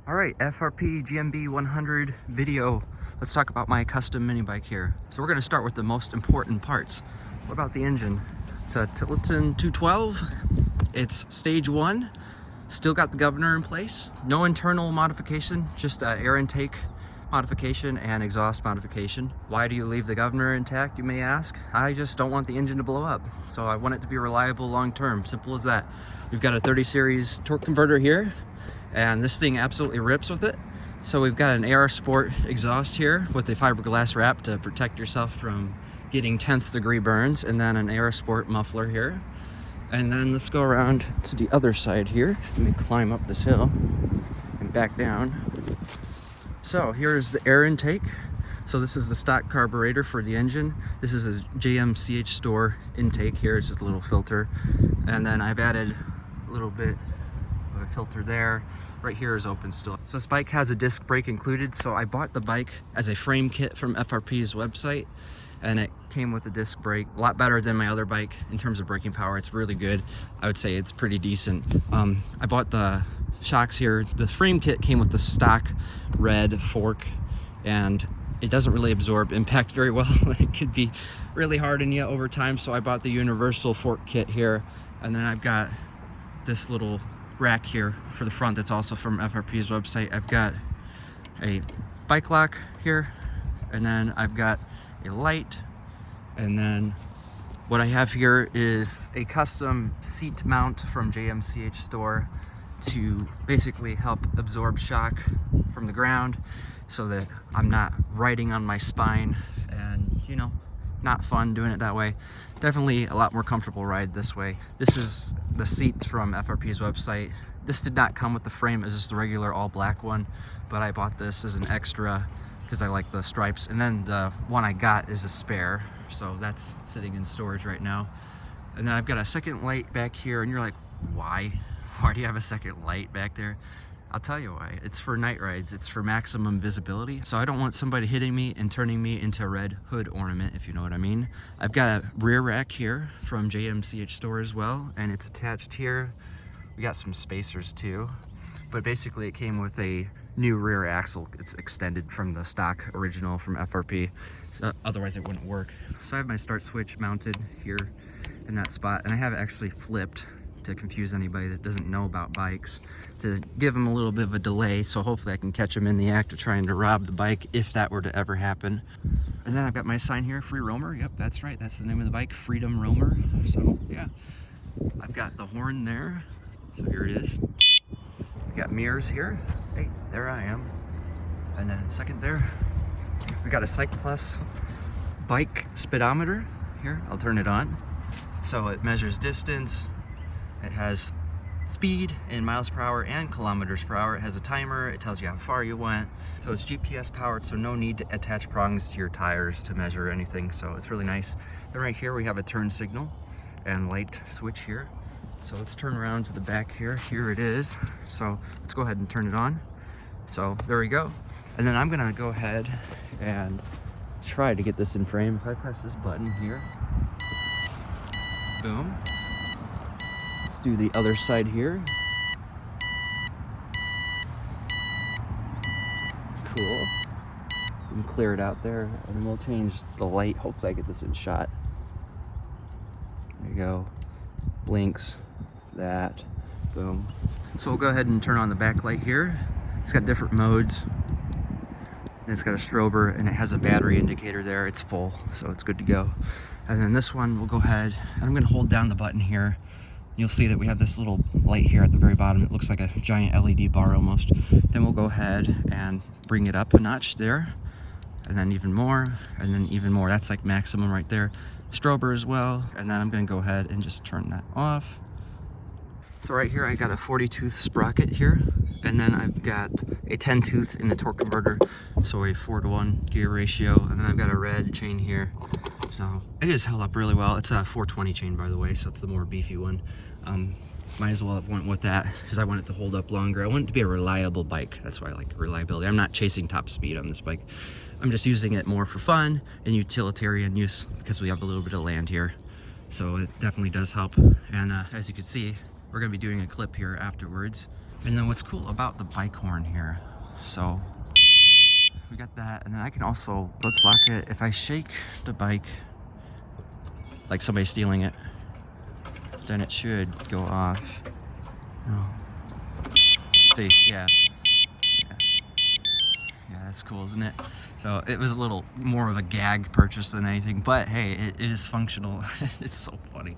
All right, FRP GMB100 video. Let's talk about my custom mini bike here. So we're gonna start with the most important parts. What about the engine? It's a Tilton 212. It's stage 1. Still got the governor in place. No internal modification, just air intake modification and exhaust modification. Why do you leave the governor intact, you may ask? I just don't want the engine to blow up. So I want it to be reliable long term, simple as that. We've got a 30 series torque converter here, and this thing absolutely rips with it. So we've got an AR Sport exhaust here with a fiberglass wrap to protect yourself from getting 10th degree burns, and then an AR Sport muffler here. And then let's go around to the other side here. Let me climb up this hill and back down. So here's the air intake. So this is the stock carburetor for the engine. This is a JMCH store intake here. It's just a little filter. And then I've added a little bit of a filter there. Right here is open still. So this bike has a disc brake included. So I bought the bike as a frame kit from FRP's website, and it came with a disc brake. A lot better than my other bike in terms of braking power. It's really good. I would say it's pretty decent. I bought the shocks here. The frame kit came with the stock red fork, and it doesn't really absorb impact very well. It could be really hard on you over time. So I bought the universal fork kit here, and then I've got this little rack here for the front that's also from FRP's website. I've got a bike lock here, and then I've got a light, and then what I have here is a custom seat mount from JMCH store to basically help absorb shock from the ground so that I'm not riding on my spine, and you know, not fun doing it that way. Definitely a lot more comfortable ride this way. This is the seat from FRP's website. This did not come with the frame, it's just the regular all black one, but I bought this as an extra because I like the stripes. And then the one I got is a spare, so that's sitting in storage right now. And then I've got a second light back here, and you're like, why do you have a second light back there? I'll tell you why. It's for night rides. It's for maximum visibility. So I don't want somebody hitting me and turning me into a red hood ornament, if you know what I mean. I've got a rear rack here from JMCH store as well, and it's attached here. We got some spacers too, but basically it came with a new rear axle. It's extended from the stock original from FRP, so otherwise it wouldn't work. So I have my start switch mounted here in that spot, and I have it actually flipped to confuse anybody that doesn't know about bikes, to give them a little bit of a delay, so hopefully I can catch them in the act of trying to rob the bike if that were to ever happen. And then I've got my sign here, Free Roamer. Yep, that's right, that's the name of the bike, Freedom Roamer. So yeah, I've got the horn there, so here it is. We've got mirrors here. Hey, there I am. And then second there, we got a Cyc Plus bike speedometer here. I'll turn it on. So it measures distance. It has speed in miles per hour and kilometers per hour. It has a timer. It tells you how far you went. So it's GPS powered, so no need to attach prongs to your tires to measure anything. So it's really nice. Then right here we have a turn signal and light switch here. So let's turn around to the back here. Here it is. So let's go ahead and turn it on. So there we go. And then I'm gonna go ahead and try to get this in frame. If I press this button here, boom. Let's do the other side here. Cool. We can clear it out there, and we'll change the light. Hopefully I get this in shot. There you go. Blinks. That. Boom. So we'll go ahead and turn on the backlight here. It's got different modes. It's got a strober, and it has a battery indicator there. It's full, so it's good to go. And then this one, we'll go ahead, and I'm gonna hold down the button here. You'll see that we have this little light here at the very bottom. It looks like a giant LED bar almost. Then we'll go ahead and bring it up a notch there, and then even more, and then even more. That's like maximum right there. Strober as well, and then I'm gonna go ahead and just turn that off. So right here I got a 40 tooth sprocket here, and then I've got a 10 tooth in the torque converter, so a 4:1 gear ratio, and then I've got a red chain here. So it is held up really well. It's a 420 chain, by the way, so it's the more beefy one. Might as well have went with that because I want it to hold up longer. I want it to be a reliable bike. That's why I like reliability. I'm not chasing top speed on this bike. I'm just using it more for fun and utilitarian use because we have a little bit of land here. So it definitely does help. And as you can see, we're gonna be doing a clip here afterwards. And then what's cool about the bike horn here, so we got that, and then I can also, let's lock it. If I shake the bike like somebody's stealing it, then it should go off. Oh. See, yeah, that's cool, isn't it? So it was a little more of a gag purchase than anything, but hey, it is functional. It's so funny.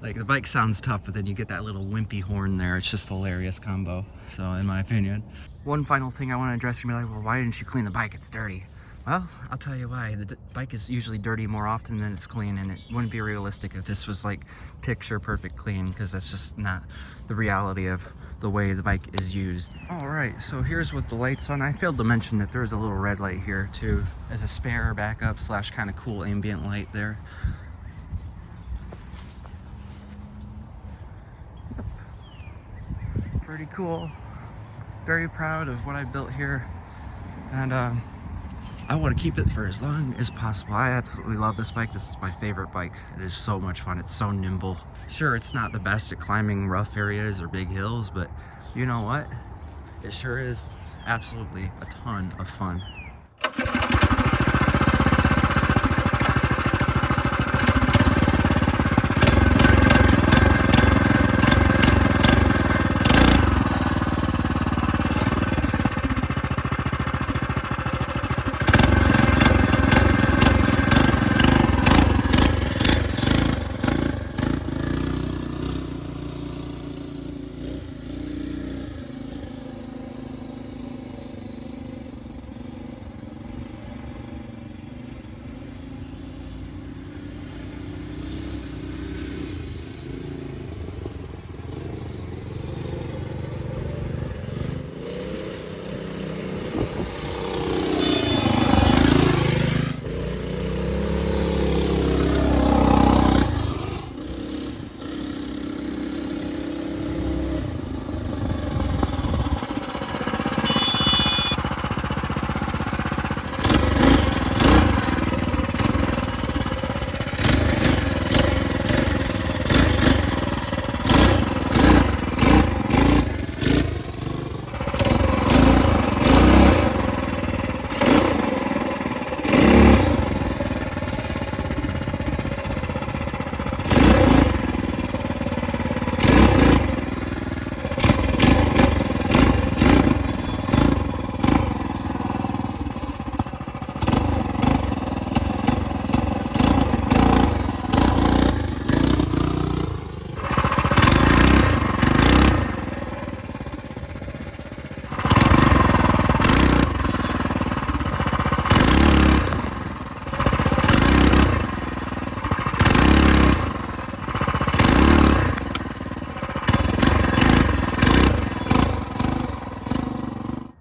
Like, the bike sounds tough, but then you get that little wimpy horn there. It's just a hilarious combo, so in my opinion. One final thing I want to address, you're like, well, why didn't you clean the bike? It's dirty. Well, I'll tell you why. The bike is usually dirty more often than it's clean, and it wouldn't be realistic if this was like picture perfect clean, because that's just not the reality of the way the bike is used. All right, so here's with the lights on. I failed to mention that there's a little red light here too, as a spare backup slash kind of cool ambient light there. Yep. Pretty cool. Very proud of what I built here, and I want to keep it for as long as possible. I absolutely love this bike. This is my favorite bike. It is so much fun. It's so nimble. Sure, it's not the best at climbing rough areas or big hills, but you know what? It sure is absolutely a ton of fun.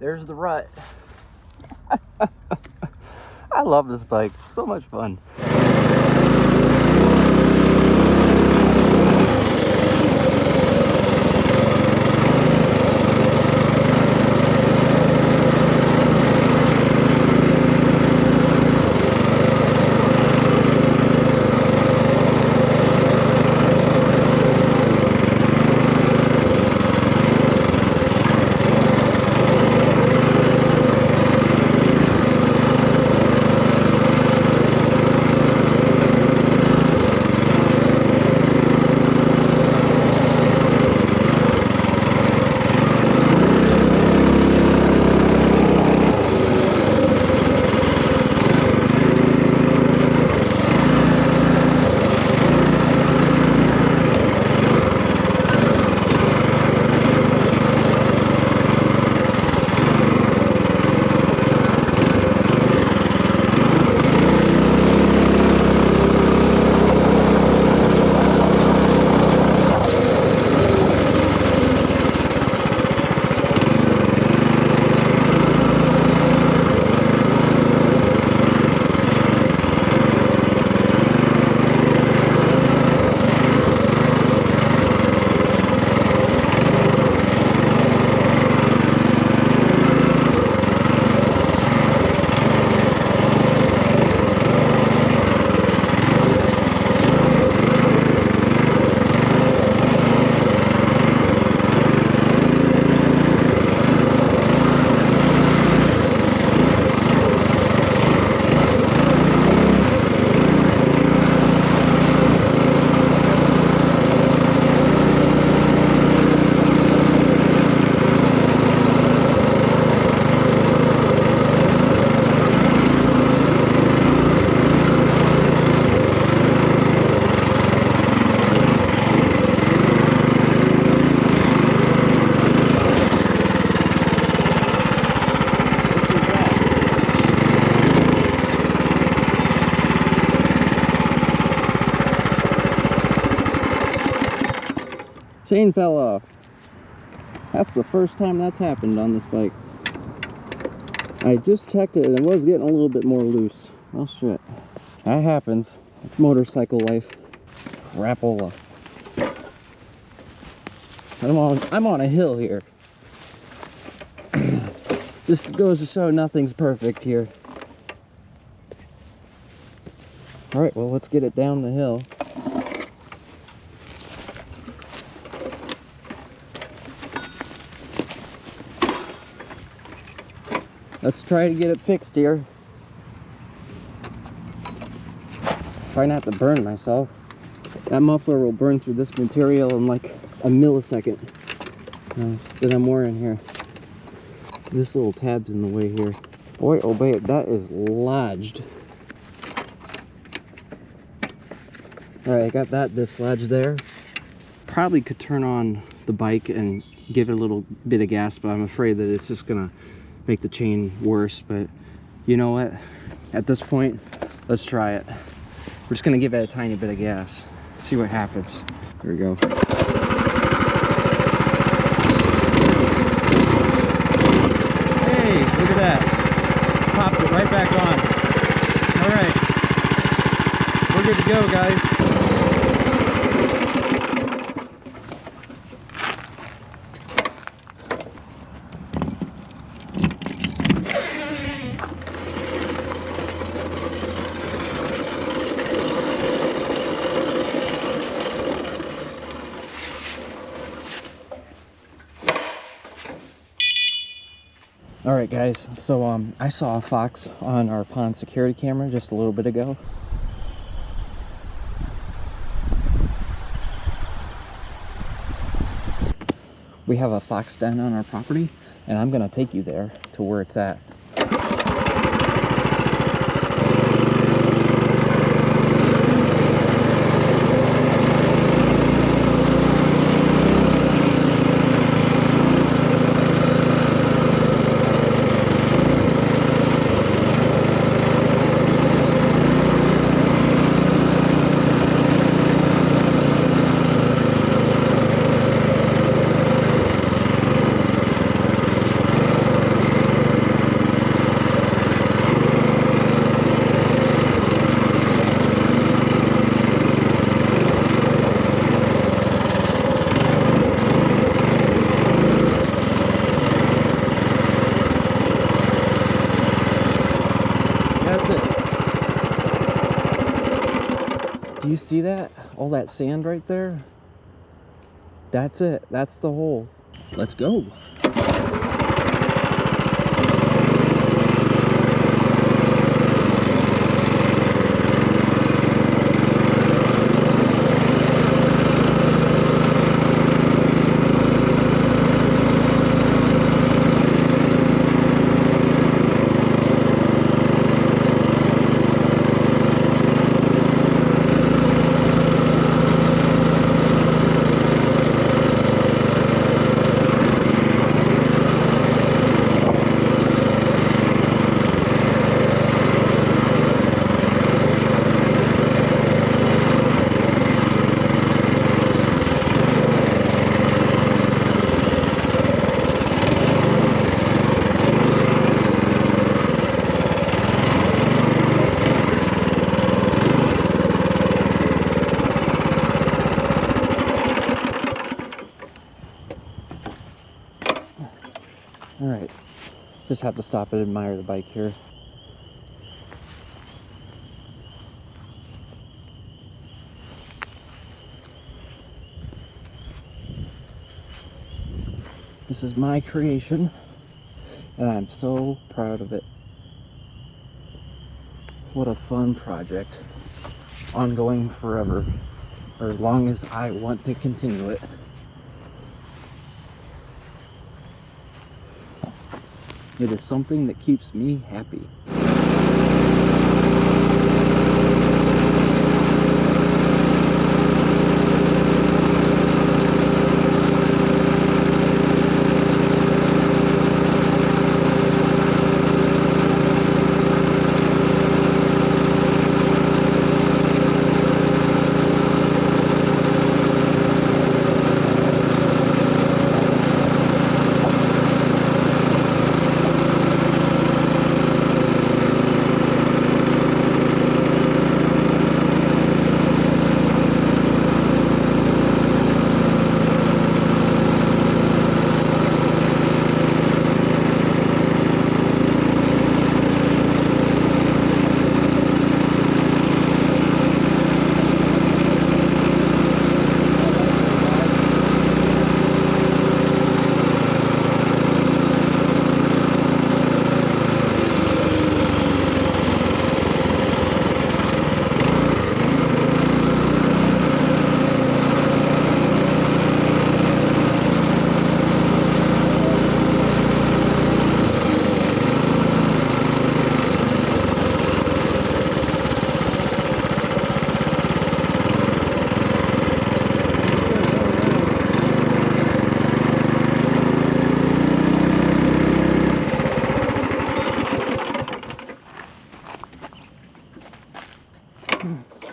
There's the rut. I love this bike. So much fun. chain fell off. That's the first time that's happened on this bike. I just checked it and it was getting a little bit more loose. Oh shit. That happens. It's motorcycle life. Crapola. I'm on a hill here. Just goes to show nothing's perfect here. Alright, well, let's get it down the hill. Let's try to get it fixed here. Try not to burn myself. That muffler will burn through this material in like a millisecond that I'm wearing here. This little tab's in the way here. Boy, oh boy, that is lodged. Alright, I got that dislodged there. Probably could turn on the bike and give it a little bit of gas, but I'm afraid that it's just gonna make the chain worse. But you know what? At this point, let's try it. We're just gonna give it a tiny bit of gas. See what happens. Here we go. Hey, look at that. Popped it right back on. All right. We're good to go, guys. Alright guys, so I saw a fox on our pond security camera just a little bit ago. We have a fox den on our property, and I'm gonna take you there to where it's at. Do you see that? All that sand right there? That's it. That's the hole. Let's go. Alright, just have to stop and admire the bike here. This is my creation, and I'm so proud of it. What a fun project. Ongoing forever, or as long as I want to continue it. It is something that keeps me happy.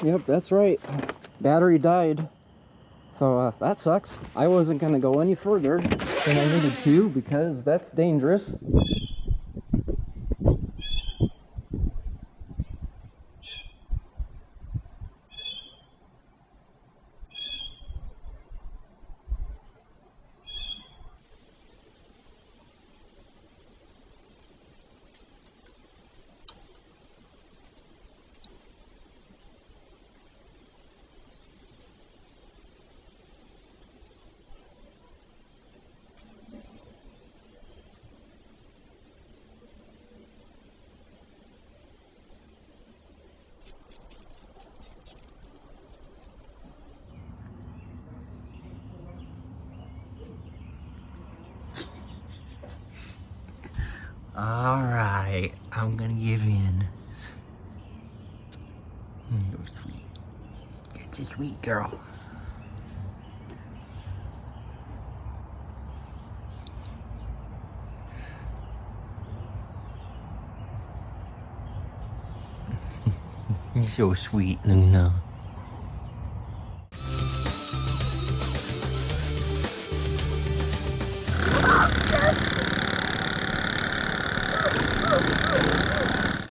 Yep, that's right. Battery died. So that sucks. I wasn't gonna go any further than I needed to because that's dangerous. All right, I'm gonna give in. You're sweet. You're a sweet girl. You're so sweet, Luna.